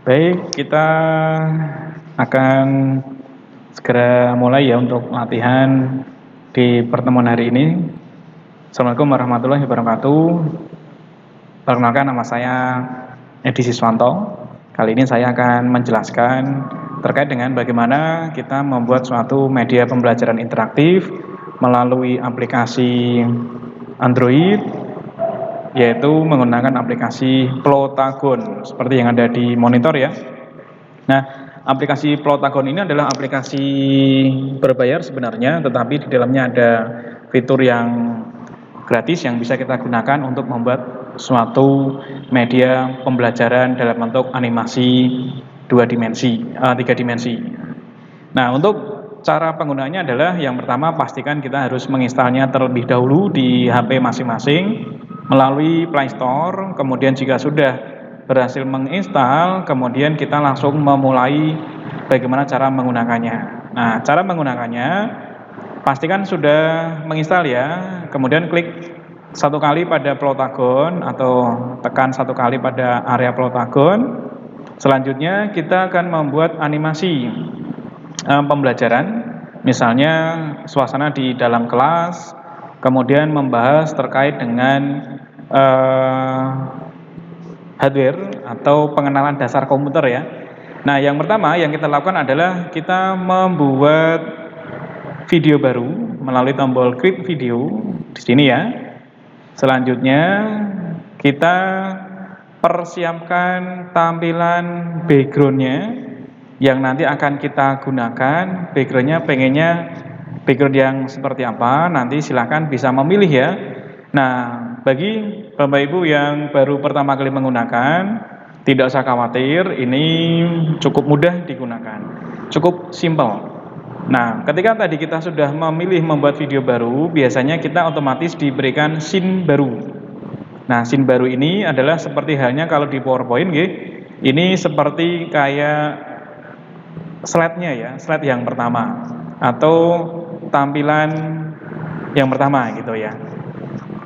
Baik, kita akan segera mulai ya untuk latihan di pertemuan hari ini. Assalamualaikum warahmatullahi wabarakatuh. Perkenalkan, nama saya Edi Siswanto. Kali ini saya akan menjelaskan terkait dengan bagaimana kita membuat suatu media pembelajaran interaktif melalui aplikasi Android, yaitu menggunakan aplikasi Plotagon seperti yang ada di monitor ya. Nah, aplikasi Plotagon ini adalah aplikasi berbayar sebenarnya, tetapi di dalamnya ada fitur yang gratis yang bisa kita gunakan untuk membuat suatu media pembelajaran dalam bentuk animasi 3 dimensi. Nah, untuk cara penggunaannya adalah yang pertama pastikan kita harus menginstalnya terlebih dahulu di HP masing-masing melalui Play Store. Kemudian jika sudah berhasil menginstal, kemudian kita langsung memulai bagaimana cara menggunakannya. Nah, cara menggunakannya pastikan sudah menginstal ya. Kemudian klik satu kali pada Plotagon atau tekan satu kali pada area Plotagon. Selanjutnya kita akan membuat animasi pembelajaran, misalnya suasana di dalam kelas, kemudian membahas terkait dengan hardware atau pengenalan dasar komputer ya. Nah, yang pertama yang kita lakukan adalah kita membuat video baru melalui tombol create video di sini ya. Selanjutnya kita persiapkan tampilan backgroundnya yang nanti akan kita gunakan. Backgroundnya pengennya background yang seperti apa, nanti silahkan bisa memilih ya. Nah, bagi Bapak Ibu yang baru pertama kali menggunakan, tidak usah khawatir, ini cukup mudah digunakan, cukup simple. Nah, ketika tadi kita sudah memilih membuat video baru, biasanya kita otomatis diberikan scene baru. Nah, scene baru ini adalah seperti halnya kalau di PowerPoint, ini seperti kayak slide-nya ya, slide yang pertama atau tampilan yang pertama gitu ya.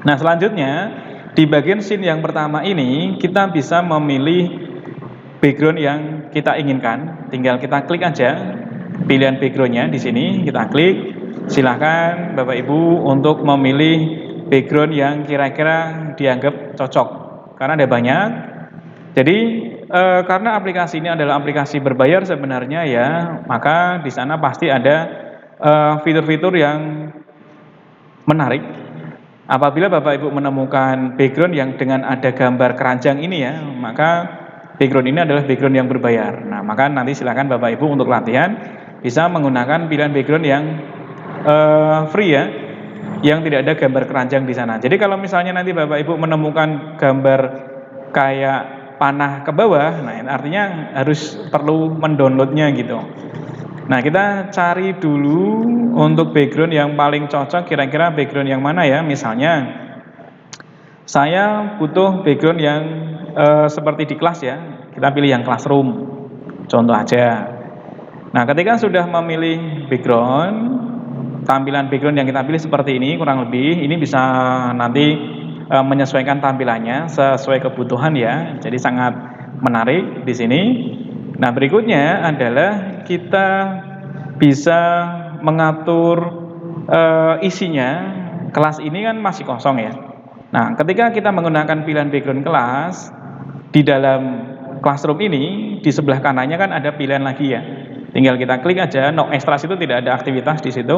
Nah, selanjutnya di bagian scene yang pertama ini kita bisa memilih background yang kita inginkan. Tinggal kita klik aja pilihan backgroundnya di sini, kita klik. Silahkan Bapak Ibu untuk memilih background yang kira-kira dianggap cocok, karena ada banyak. Jadi karena aplikasi ini adalah aplikasi berbayar sebenarnya ya, maka di sana pasti ada fitur-fitur yang menarik. Apabila Bapak Ibu menemukan background yang dengan ada gambar keranjang ini ya, maka background ini adalah background yang berbayar. Nah, maka nanti silakan Bapak Ibu untuk latihan bisa menggunakan pilihan background yang free ya, yang tidak ada gambar keranjang di sana. Jadi kalau misalnya nanti Bapak Ibu menemukan gambar kayak panah ke bawah, nah artinya harus perlu mendownloadnya gitu. Nah, kita cari dulu untuk background yang paling cocok, kira-kira background yang mana ya. Misalnya saya butuh background yang seperti di kelas ya, kita pilih yang classroom contoh aja. Nah, ketika sudah memilih background, tampilan background yang kita pilih seperti ini kurang lebih, ini bisa nanti menyesuaikan tampilannya sesuai kebutuhan ya. Jadi sangat menarik di sini. Nah, berikutnya adalah kita bisa mengatur isinya. Kelas ini kan masih kosong ya. Nah, ketika kita menggunakan pilihan background kelas, di dalam classroom ini di sebelah kanannya kan ada pilihan lagi ya. Tinggal kita klik aja, no extras itu tidak ada aktivitas di situ.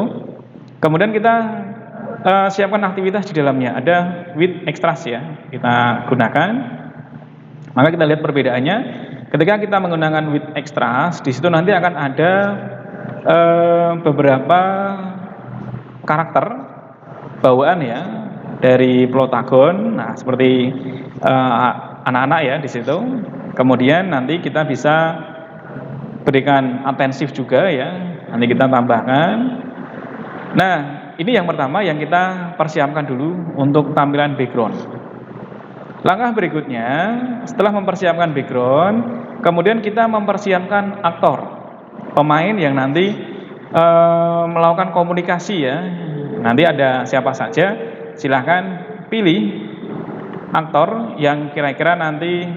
Kemudian kita siapkan aktivitas di dalamnya, ada with extras ya, kita gunakan. Maka kita lihat perbedaannya. Ketika kita menggunakan with extras, di situ nanti akan ada beberapa karakter bawaan ya dari Plotagon. Nah, seperti anak-anak ya di situ. Kemudian nanti kita bisa berikan atensif juga ya. Nanti kita tambahkan. Nah, ini yang pertama yang kita persiapkan dulu untuk tampilan background. Langkah berikutnya, setelah mempersiapkan background, kemudian kita mempersiapkan aktor, pemain yang nanti melakukan komunikasi ya. Nanti ada siapa saja, silahkan pilih aktor yang kira-kira nanti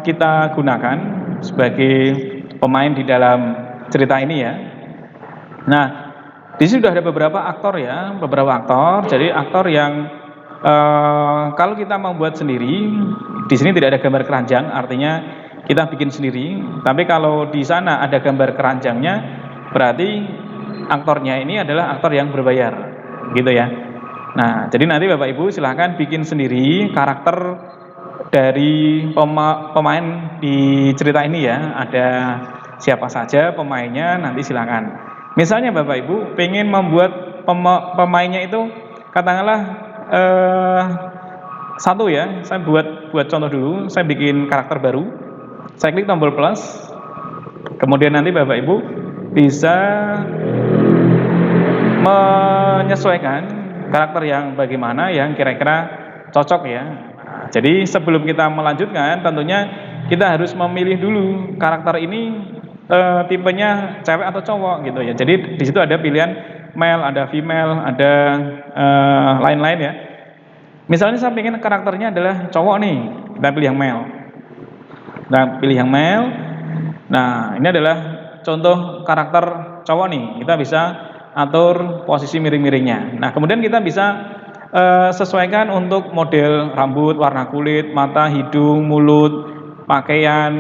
kita gunakan sebagai pemain di dalam cerita ini ya. Nah, di sini sudah ada beberapa aktor ya, beberapa aktor. Jadi aktor yang kalau kita membuat sendiri, di sini tidak ada gambar keranjang, artinya kita bikin sendiri. Tapi kalau di sana ada gambar keranjangnya, berarti aktornya ini adalah aktor yang berbayar, gitu ya. Nah, jadi nanti Bapak Ibu silahkan bikin sendiri karakter dari pemain di cerita ini ya. Ada siapa saja pemainnya, nanti silahkan. Misalnya Bapak Ibu pengen membuat pemainnya itu katakanlah satu ya, saya buat contoh dulu, saya bikin karakter baru, saya klik tombol plus, kemudian nanti Bapak Ibu bisa menyesuaikan karakter yang bagaimana yang kira-kira cocok ya. Nah, jadi sebelum kita melanjutkan, tentunya kita harus memilih dulu karakter ini tipenya cewek atau cowok gitu ya. Jadi di situ ada pilihan male, ada female, ada lain-lain ya. Misalnya saya ingin karakternya adalah cowok nih, kita pilih yang male. Nah, pilih yang male. Nah, ini adalah contoh karakter cowok nih. Kita bisa atur posisi miring-miringnya. Nah, kemudian kita bisa sesuaikan untuk model rambut, warna kulit, mata, hidung, mulut, pakaian,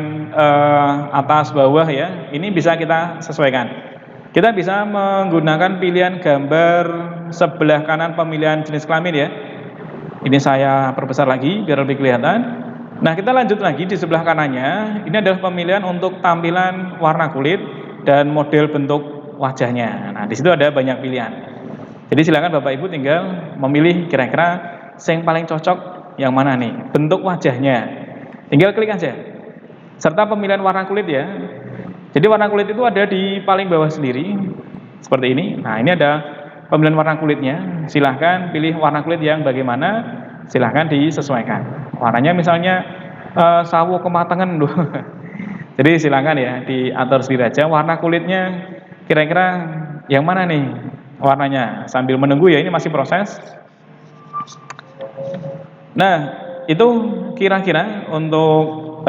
atas, bawah ya. Ini bisa kita sesuaikan. Kita bisa menggunakan pilihan gambar sebelah kanan pemilihan jenis kelamin ya. Ini saya perbesar lagi biar lebih kelihatan. Nah, kita lanjut lagi di sebelah kanannya. Ini adalah pemilihan untuk tampilan warna kulit dan model bentuk wajahnya. Nah, di situ ada banyak pilihan. Jadi silakan Bapak Ibu tinggal memilih kira-kira yang paling cocok yang mana nih, bentuk wajahnya. Tinggal klik aja. Serta pemilihan warna kulit ya. Jadi warna kulit itu ada di paling bawah sendiri seperti ini. Nah, ini ada pemilihan warna kulitnya, silahkan pilih warna kulit yang bagaimana, silahkan disesuaikan. Warnanya misalnya sawo kematangan loh. Jadi silahkan ya diatur sendiri aja. Warna kulitnya kira-kira yang mana nih warnanya. Sambil menunggu ya, ini masih proses. Nah, itu kira-kira untuk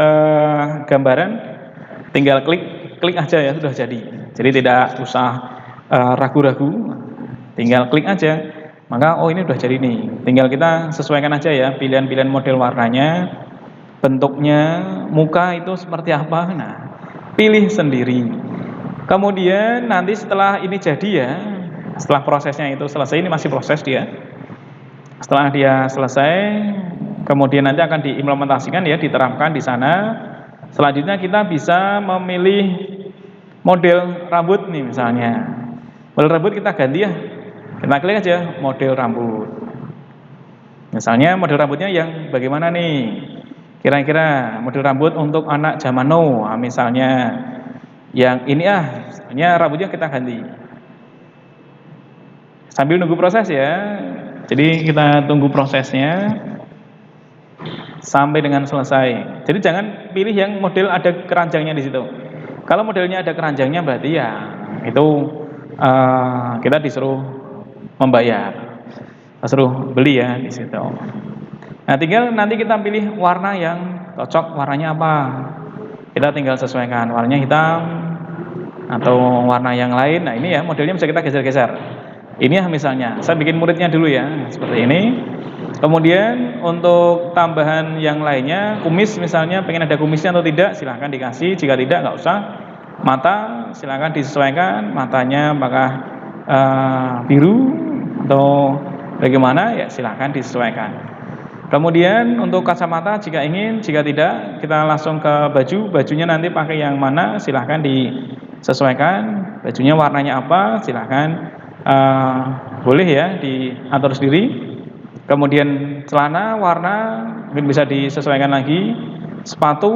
gambaran, tinggal klik aja ya, sudah jadi. Jadi tidak usah ragu-ragu. Tinggal klik aja, maka oh ini udah jadi nih. Tinggal kita sesuaikan aja ya pilihan-pilihan model warnanya, bentuknya, muka itu seperti apa. Nah, pilih sendiri. Kemudian nanti setelah ini jadi ya, setelah prosesnya itu selesai, ini masih proses dia. Setelah dia selesai, kemudian nanti akan diimplementasikan ya, diterapkan di sana. Selanjutnya kita bisa memilih model rambut nih misalnya. Model rambut kita ganti ya. Kita klik aja model rambut. Misalnya model rambutnya yang bagaimana nih? Kira-kira model rambut untuk anak zaman now. Nah, misalnya yang ini misalnya rambutnya kita ganti. Sambil nunggu proses ya. Jadi kita tunggu prosesnya sampai dengan selesai. Jadi jangan pilih yang model ada keranjangnya di situ. Kalau modelnya ada keranjangnya berarti ya itu kita disuruh membayar, disuruh beli ya di situ. Nah, tinggal nanti kita pilih warna yang cocok, warnanya apa. Kita tinggal sesuaikan warnanya hitam atau warna yang lain. Nah, ini ya modelnya bisa kita geser-geser. Ini ya misalnya, saya bikin muridnya dulu ya, seperti ini. Kemudian untuk tambahan yang lainnya, kumis misalnya, pengen ada kumisnya atau tidak, silahkan dikasih. Jika tidak, nggak usah. Mata silahkan disesuaikan, matanya apakah biru atau bagaimana ya, silahkan disesuaikan. Kemudian untuk kacamata jika ingin, jika tidak kita langsung ke bajunya nanti pakai yang mana, silahkan disesuaikan. Bajunya warnanya apa, silahkan boleh ya diatur sendiri. Kemudian celana warna mungkin bisa disesuaikan lagi. Sepatu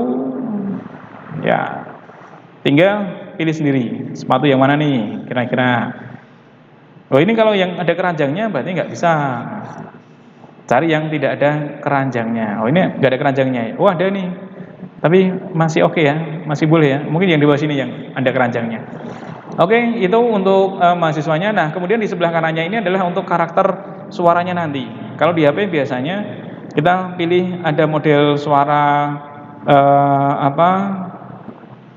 ya tinggal pilih sendiri, sepatu yang mana nih kira-kira. Oh, ini kalau yang ada keranjangnya berarti nggak bisa. Cari yang tidak ada keranjangnya. Oh, ini nggak ada keranjangnya. Oh, ada nih. Tapi masih oke ya, masih boleh ya. Mungkin yang di bawah sini yang ada keranjangnya. Oke, itu untuk mahasiswanya. Nah, kemudian di sebelah kanannya ini adalah untuk karakter suaranya nanti. Kalau di HP biasanya Kita pilih ada model suara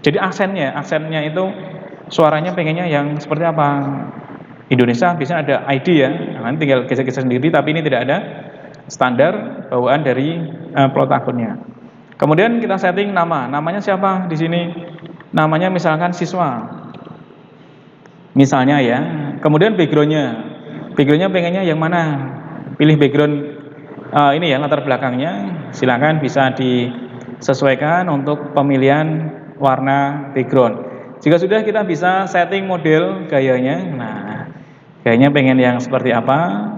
jadi aksennya itu suaranya pengennya yang seperti apa. Indonesia biasanya ada ID ya, nanti tinggal geser-geser sendiri, tapi ini tidak ada standar bawaan dari plot akunnya. Kemudian kita setting namanya siapa di sini? Namanya misalkan siswa, misalnya ya. Kemudian backgroundnya pengennya yang mana? Pilih background ini ya, latar belakangnya. Silakan bisa disesuaikan untuk pemilihan warna background. Jika sudah, kita bisa setting model gayanya. Nah, gayanya pengen yang seperti apa?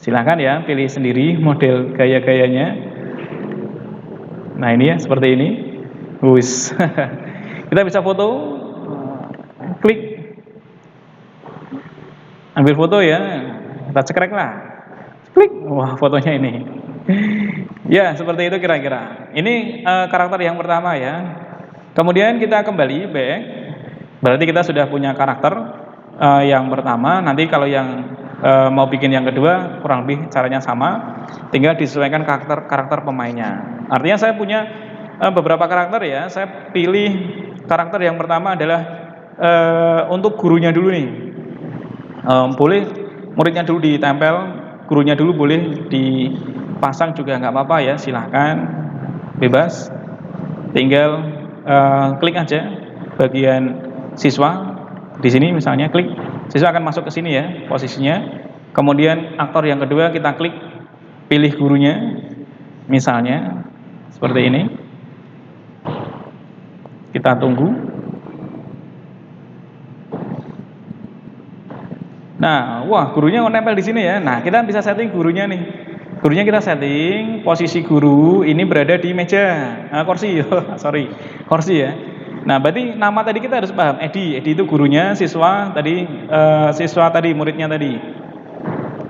Silakan ya, pilih sendiri model gaya-gayanya. Nah, ini ya, seperti ini. Wus. Kita bisa foto, klik, ambil foto ya, kita cekrek lah, klik, wah fotonya ini. Ya, seperti itu kira-kira. Ini karakter yang pertama ya. Kemudian kita kembali back. Berarti kita sudah punya karakter yang pertama. Nanti kalau yang mau bikin yang kedua, kurang lebih caranya sama. Tinggal disesuaikan karakter pemainnya. Artinya saya punya beberapa karakter ya. Saya pilih karakter yang pertama adalah untuk gurunya dulu nih. Boleh muridnya dulu ditempel, gurunya dulu boleh dipasang juga nggak apa-apa ya, silahkan, bebas. Tinggal klik aja bagian siswa di sini, misalnya klik, siswa akan masuk ke sini ya posisinya. Kemudian aktor yang kedua kita klik, pilih gurunya, misalnya seperti ini. Kita tunggu. Nah, wah gurunya nempel di sini ya. Nah, kita bisa setting gurunya nih. Gurunya kita setting posisi guru ini berada di meja, kursi, sorry, kursi ya. Nah, berarti nama tadi kita harus paham. Edi itu gurunya, siswa tadi muridnya tadi.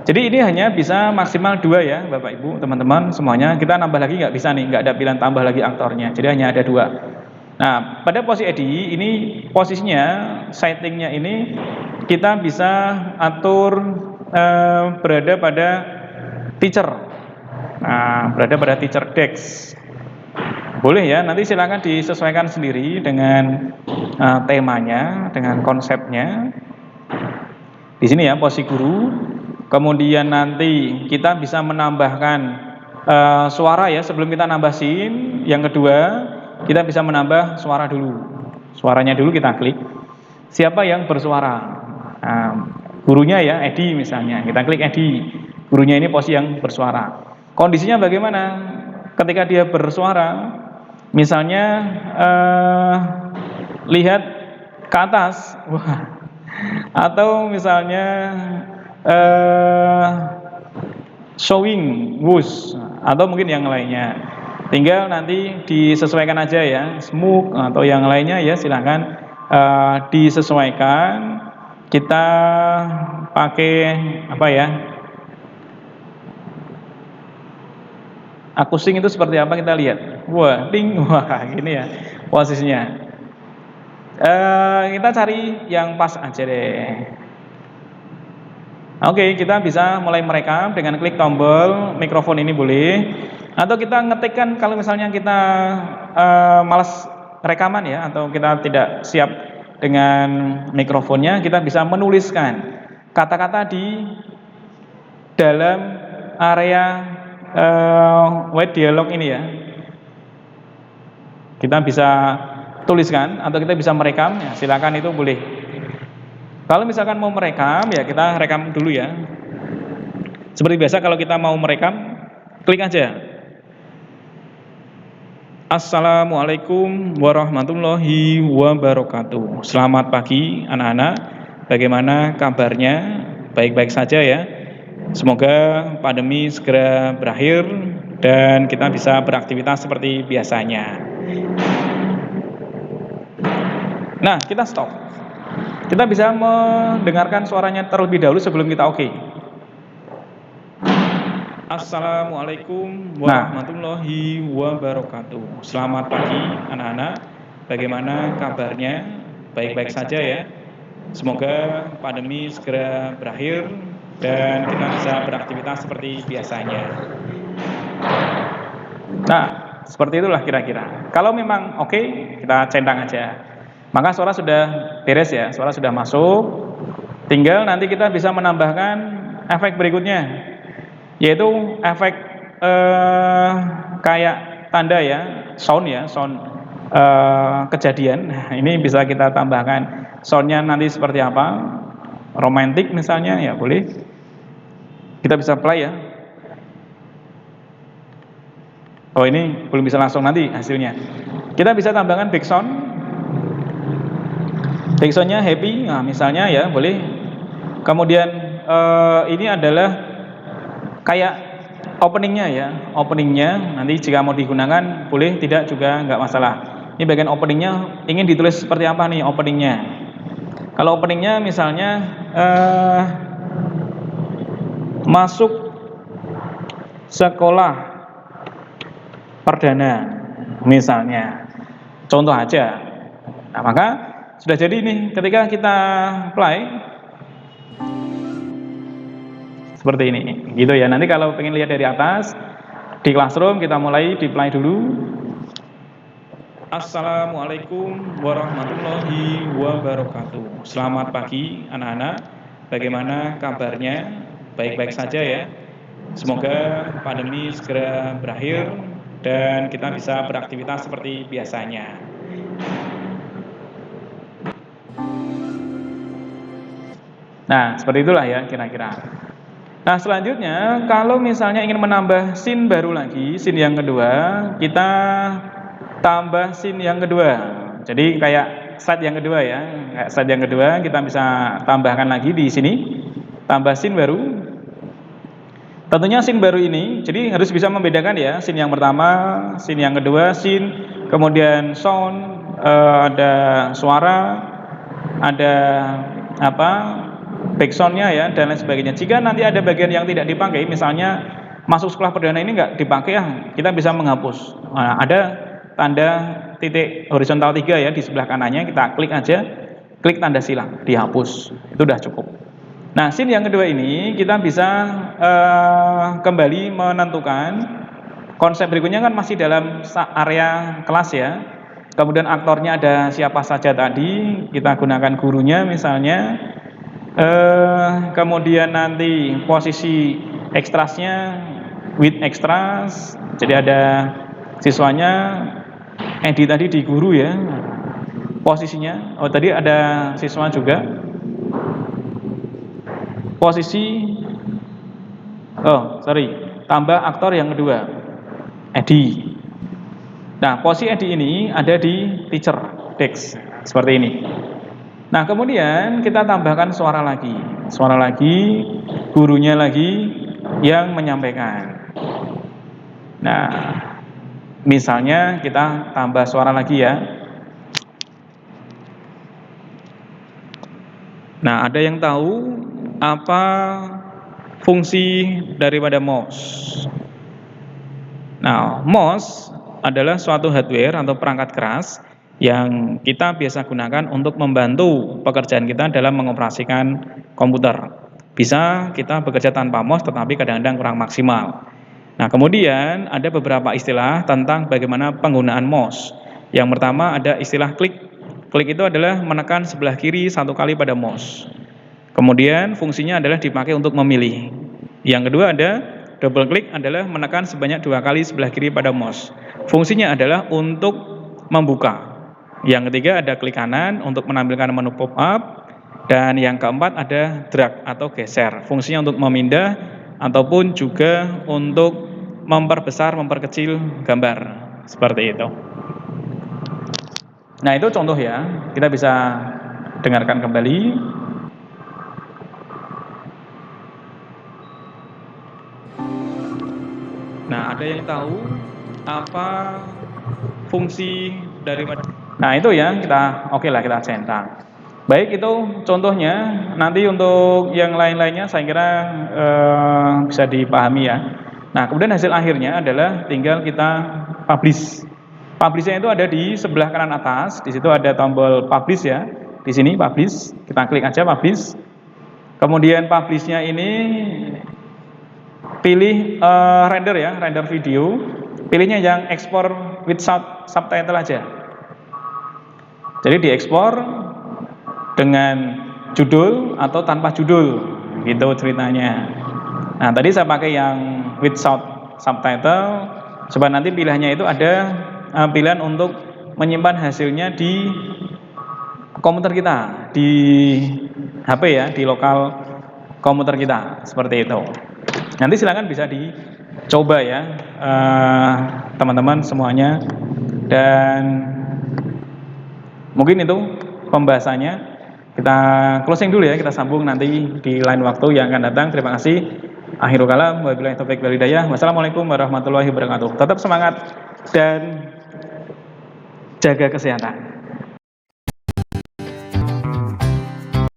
Jadi ini hanya bisa maksimal 2 ya, Bapak Ibu, teman-teman semuanya. Kita nambah lagi nggak bisa nih, nggak ada pilihan tambah lagi aktornya. Jadi hanya ada 2. Nah, pada posisi Edi ini posisinya, settingnya ini kita bisa atur berada pada teacher. Nah, berada pada teacher desk. Boleh ya, nanti silakan disesuaikan sendiri dengan temanya, dengan konsepnya. Di sini ya posisi guru. Kemudian nanti kita bisa menambahkan suara ya, sebelum kita nambah scene. Yang kedua, kita bisa menambah suara dulu. Suaranya dulu kita klik. Siapa yang bersuara? Nah, gurunya ya, Edi misalnya. Kita klik Edi. Gurunya ini posisi yang bersuara. Kondisinya bagaimana? Ketika dia bersuara, misalnya lihat ke atas, wah. Atau misalnya showing, wush, atau mungkin yang lainnya. Tinggal nanti disesuaikan aja ya, smoke atau yang lainnya ya, silahkan disesuaikan. Kita pakai apa ya? Akustik itu seperti apa kita lihat. Wah, ding, wah gini ya posisinya. Kita cari yang pas aja deh. Oke, kita bisa mulai merekam dengan klik tombol mikrofon ini boleh. Atau kita ngetikkan kalau misalnya kita malas rekaman ya, atau kita tidak siap dengan mikrofonnya, kita bisa menuliskan kata-kata di dalam area white dialog ini ya. Kita bisa tuliskan atau kita bisa merekam ya, silakan, itu boleh. Kalau misalkan mau merekam ya, kita rekam dulu ya. Seperti biasa kalau kita mau merekam, klik aja. Assalamualaikum warahmatullahi wabarakatuh. Selamat pagi anak-anak. Bagaimana kabarnya? Baik-baik saja ya. Semoga pandemi segera berakhir dan kita bisa beraktivitas seperti biasanya. Nah, kita stop. Kita bisa mendengarkan suaranya terlebih dahulu sebelum kita oke. Assalamualaikum warahmatullahi wabarakatuh. Selamat pagi anak-anak. Bagaimana kabarnya? Baik-baik saja ya. Semoga pandemi segera berakhir dan kita bisa beraktivitas seperti biasanya. Nah, seperti itulah kira-kira. Kalau memang oke, kita centang aja. Maka suara sudah beres ya, suara sudah masuk. Tinggal nanti kita bisa menambahkan efek berikutnya, yaitu efek kayak tanda ya, sound kejadian. Nah, ini bisa kita tambahkan soundnya nanti seperti apa, romantik misalnya ya boleh. Kita bisa play ya. Oh, ini belum bisa langsung nanti hasilnya. Kita bisa tambahkan backsound. Backsoundnya happy, nah misalnya ya boleh. Kemudian ini adalah kayak openingnya ya, openingnya nanti jika mau digunakan boleh, tidak juga nggak masalah. Ini bagian openingnya ingin ditulis seperti apa nih openingnya. Kalau openingnya misalnya masuk sekolah perdana misalnya, contoh aja. Nah, maka sudah jadi nih ketika kita play seperti ini gitu ya. Nanti kalau pengen lihat dari atas di Classroom, kita mulai di play dulu. Assalamualaikum warahmatullahi wabarakatuh. Selamat pagi anak-anak, bagaimana kabarnya? Baik-baik saja ya. Semoga pandemi segera berakhir dan kita bisa beraktivitas seperti biasanya. Nah, seperti itulah ya kira-kira. Nah, selanjutnya kalau misalnya ingin menambah scene baru lagi, scene yang kedua, kita tambah scene yang kedua. Jadi kayak slide yang kedua ya. Kayak slide yang kedua kita bisa tambahkan lagi di sini. Tambah scene baru. Tentunya scene baru ini, jadi harus bisa membedakan ya, scene yang pertama, scene yang kedua, scene, kemudian sound, ada suara, ada backsoundnya ya, dan lain sebagainya. Jika nanti ada bagian yang tidak dipakai, misalnya masuk sekolah perdana ini nggak dipakai ya, kita bisa menghapus. Nah, ada tanda titik horizontal 3 ya di sebelah kanannya, kita klik aja, klik tanda silang, dihapus. Itu udah cukup. Nah, scene yang kedua ini kita bisa kembali menentukan konsep berikutnya kan masih dalam area kelas ya. Kemudian aktornya ada siapa saja tadi, kita gunakan gurunya misalnya. Kemudian nanti posisi ekstrasnya with extras. Jadi ada siswanya, Edi tadi di guru ya. Posisinya, oh tadi ada siswa juga. Posisi tambah aktor yang kedua, Edi. Nah, posisi Edi ini ada di teacher desk seperti ini. Nah, kemudian kita tambahkan suara lagi, gurunya lagi yang menyampaikan. Nah, misalnya kita tambah suara lagi ya. Nah, ada yang tahu apa fungsi daripada mouse? Nah, mouse adalah suatu hardware atau perangkat keras yang kita biasa gunakan untuk membantu pekerjaan kita dalam mengoperasikan komputer. Bisa kita bekerja tanpa mouse tetapi kadang-kadang kurang maksimal. Nah, kemudian ada beberapa istilah tentang bagaimana penggunaan mouse. Yang pertama ada istilah klik. Klik itu adalah menekan sebelah kiri satu kali pada mouse. Kemudian fungsinya adalah dipakai untuk memilih. Yang kedua ada double klik, adalah menekan sebanyak 2 kali sebelah kiri pada mouse. Fungsinya adalah untuk membuka. Yang ketiga ada klik kanan untuk menampilkan menu pop up. Dan yang keempat ada drag atau geser. Fungsinya untuk memindah ataupun juga untuk memperbesar, memperkecil gambar. Seperti itu. Nah, itu contoh ya. Kita bisa dengarkan kembali. Nah, ada yang tahu apa fungsi dari... Nah, itu ya, kita kita centang. Baik, itu contohnya. Nanti untuk yang lain-lainnya saya kira bisa dipahami ya. Nah, kemudian hasil akhirnya adalah tinggal kita publish. Publish-nya itu ada di sebelah kanan atas. Di situ ada tombol publish ya. Di sini publish, kita klik aja publish. Kemudian publish-nya ini pilih render ya, render video. pilihnya yang ekspor with subtitle aja. Jadi diekspor dengan judul atau tanpa judul, gitu ceritanya. Nah, tadi saya pakai yang with subtitle, sebab nanti pilihannya itu ada pilihan untuk menyimpan hasilnya di komputer kita, di HP ya, di lokal komputer kita, seperti itu. Nanti silakan bisa dicoba ya, teman-teman semuanya. Dan mungkin itu pembahasannya. Kita closing dulu ya, kita sambung nanti di lain waktu yang akan datang. Terima kasih. Akhirul kalam, wabillahi taufiq wal hidayah. Wassalamualaikum warahmatullahi wabarakatuh. Tetap semangat dan jaga kesehatan.